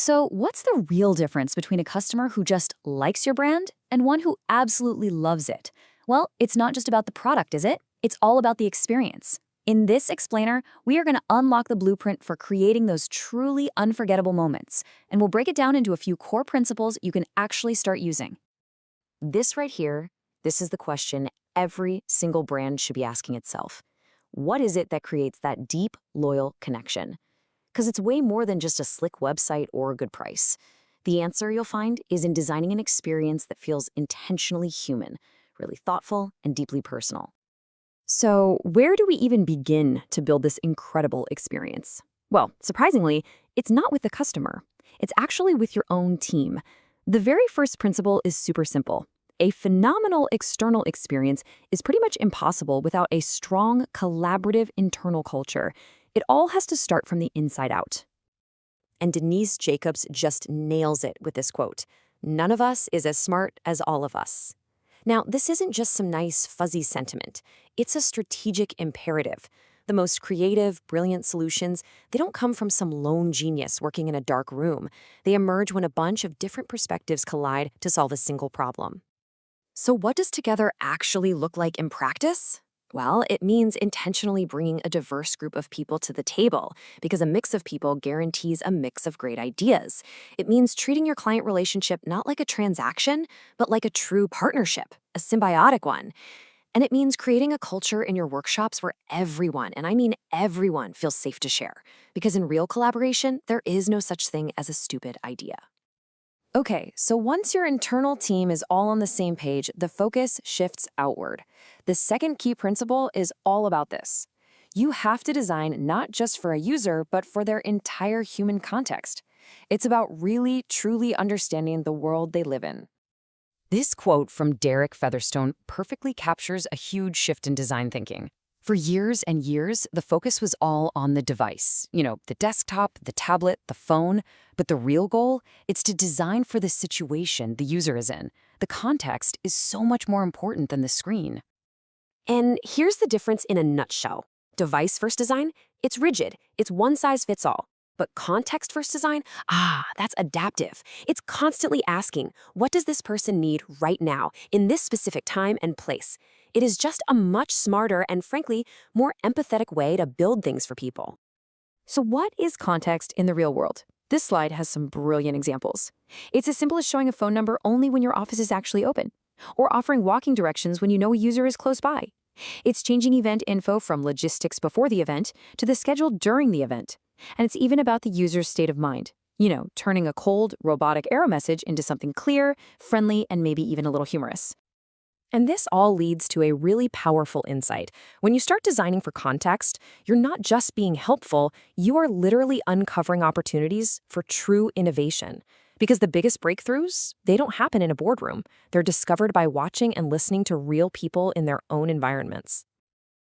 So, what's the real difference between a customer who just likes your brand and one who absolutely loves it? Well, it's not just about the product, is it? It's all about the experience. In this explainer, we are going to unlock the blueprint for creating those truly unforgettable moments, and we'll break it down into a few core principles you can actually start using. This right here, this is the question every single brand should be asking itself. What is it that creates that deep, loyal connection? Because it's way more than just a slick website or a good price. The answer you'll find is in designing an experience that feels intentionally human, really thoughtful, and deeply personal. So, where do we even begin to build this incredible experience? Well, surprisingly, it's not with the customer. It's actually with your own team. The very first principle is super simple. A phenomenal external experience is pretty much impossible without a strong, collaborative internal culture. It all has to start from the inside out. And Denise Jacobs just nails it with this quote: "None of us is as smart as all of us." Now, this isn't just some nice, fuzzy sentiment. It's a strategic imperative. The most creative, brilliant solutions, they don't come from some lone genius working in a dark room. They emerge when a bunch of different perspectives collide to solve a single problem. So what does together actually look like in practice? Well, it means intentionally bringing a diverse group of people to the table, because a mix of people guarantees a mix of great ideas. It means treating your client relationship not like a transaction, but like a true partnership, a symbiotic one. And it means creating a culture in your workshops where everyone, and I mean everyone, feels safe to share. Because in real collaboration, there is no such thing as a stupid idea. Okay, so once your internal team is all on the same page, the focus shifts outward. The second key principle is all about this. You have to design not just for a user, but for their entire human context. It's about really, truly understanding the world they live in. This quote from Derek Featherstone perfectly captures a huge shift in design thinking. For years and years, the focus was all on the device, the desktop, the tablet, the phone. But the real goal, it's to design for the situation the user is in. The context is so much more important than the screen. And here's the difference in a nutshell. Device-first design, it's rigid. It's one size fits all. But context-first design, that's adaptive. It's constantly asking, what does this person need right now, in this specific time and place? It is just a much smarter and, frankly, more empathetic way to build things for people. So what is context in the real world? This slide has some brilliant examples. It's as simple as showing a phone number only when your office is actually open, or offering walking directions when you know a user is close by. It's changing event info from logistics before the event to the schedule during the event. And it's even about the user's state of mind. Turning a cold, robotic error message into something clear, friendly, and maybe even a little humorous. And this all leads to a really powerful insight. When you start designing for context, you're not just being helpful, you are literally uncovering opportunities for true innovation. Because the biggest breakthroughs, they don't happen in a boardroom. They're discovered by watching and listening to real people in their own environments.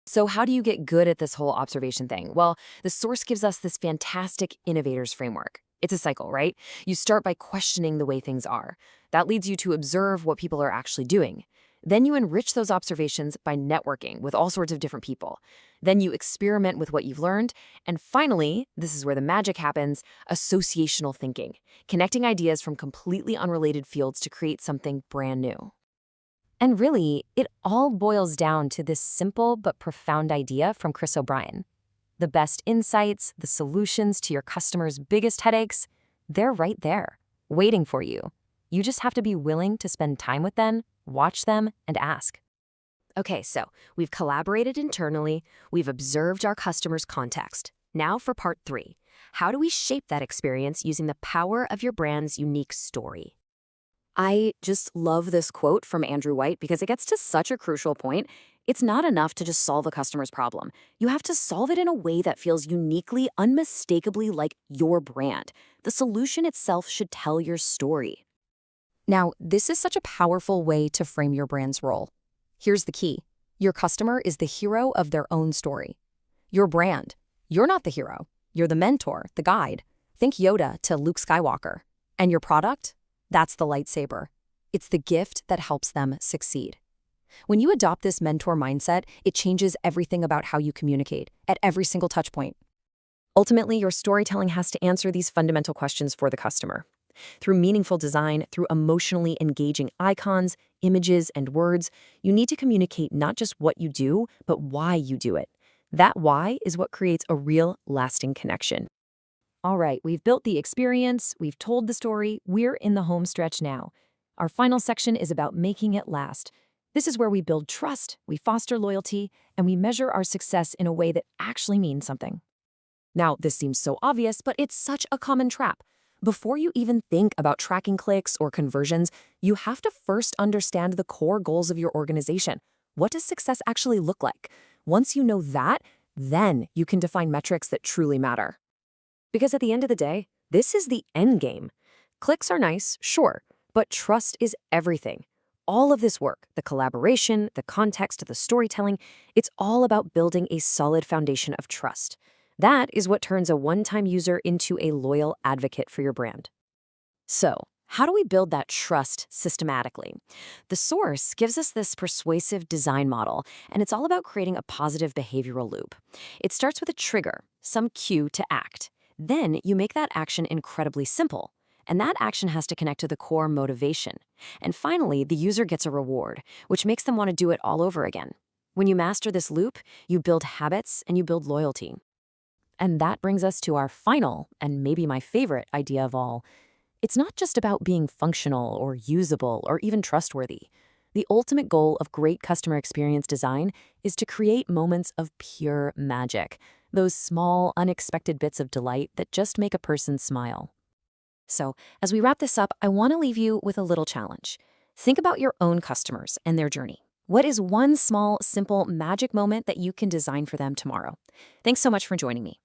So how do you get good at this whole observation thing? Well, the source gives us this fantastic innovators framework. It's a cycle, right? You start by questioning the way things are. That leads you to observe what people are actually doing. Then you enrich those observations by networking with all sorts of different people. Then you experiment with what you've learned. And finally, this is where the magic happens, associational thinking, connecting ideas from completely unrelated fields to create something brand new. And really, it all boils down to this simple but profound idea from Chris O'Brien. The best insights, the solutions to your customers' biggest headaches, they're right there, waiting for you. You just have to be willing to spend time with them, watch them, and ask. Okay, so we've collaborated internally, we've observed our customers' context. Now for part 3. How do we shape that experience using the power of your brand's unique story? I just love this quote from Andrew White because it gets to such a crucial point. It's not enough to just solve a customer's problem. You have to solve it in a way that feels uniquely, unmistakably like your brand. The solution itself should tell your story. Now, this is such a powerful way to frame your brand's role. Here's the key. Your customer is the hero of their own story. Your brand, you're not the hero. You're the mentor, the guide. Think Yoda to Luke Skywalker. And your product? That's the lightsaber. It's the gift that helps them succeed. When you adopt this mentor mindset, it changes everything about how you communicate at every single touch point. Ultimately, your storytelling has to answer these fundamental questions for the customer. Through meaningful design, through emotionally engaging icons, images, and words, you need to communicate not just what you do, but why you do it. That why is what creates a real, lasting connection. All right, we've built the experience, we've told the story, we're in the home stretch now. Our final section is about making it last. This is where we build trust, we foster loyalty, and we measure our success in a way that actually means something. Now, this seems so obvious, but it's such a common trap. Before you even think about tracking clicks or conversions, you have to first understand the core goals of your organization. What does success actually look like? Once you know that, then you can define metrics that truly matter. Because at the end of the day, this is the end game. Clicks are nice, sure, but trust is everything. All of this work, the collaboration, the context, the storytelling, it's all about building a solid foundation of trust. That is what turns a one-time user into a loyal advocate for your brand. So, how do we build that trust systematically? The source gives us this persuasive design model, and it's all about creating a positive behavioral loop. It starts with a trigger, some cue to act. Then you make that action incredibly simple, and that action has to connect to the core motivation. And finally, the user gets a reward, which makes them want to do it all over again. When you master this loop, you build habits and you build loyalty. And that brings us to our final, and maybe my favorite idea of all. It's not just about being functional or usable or even trustworthy. The ultimate goal of great customer experience design is to create moments of pure magic, those small, unexpected bits of delight that just make a person smile. So, as we wrap this up, I want to leave you with a little challenge. Think about your own customers and their journey. What is one small, simple, magic moment that you can design for them tomorrow? Thanks so much for joining me.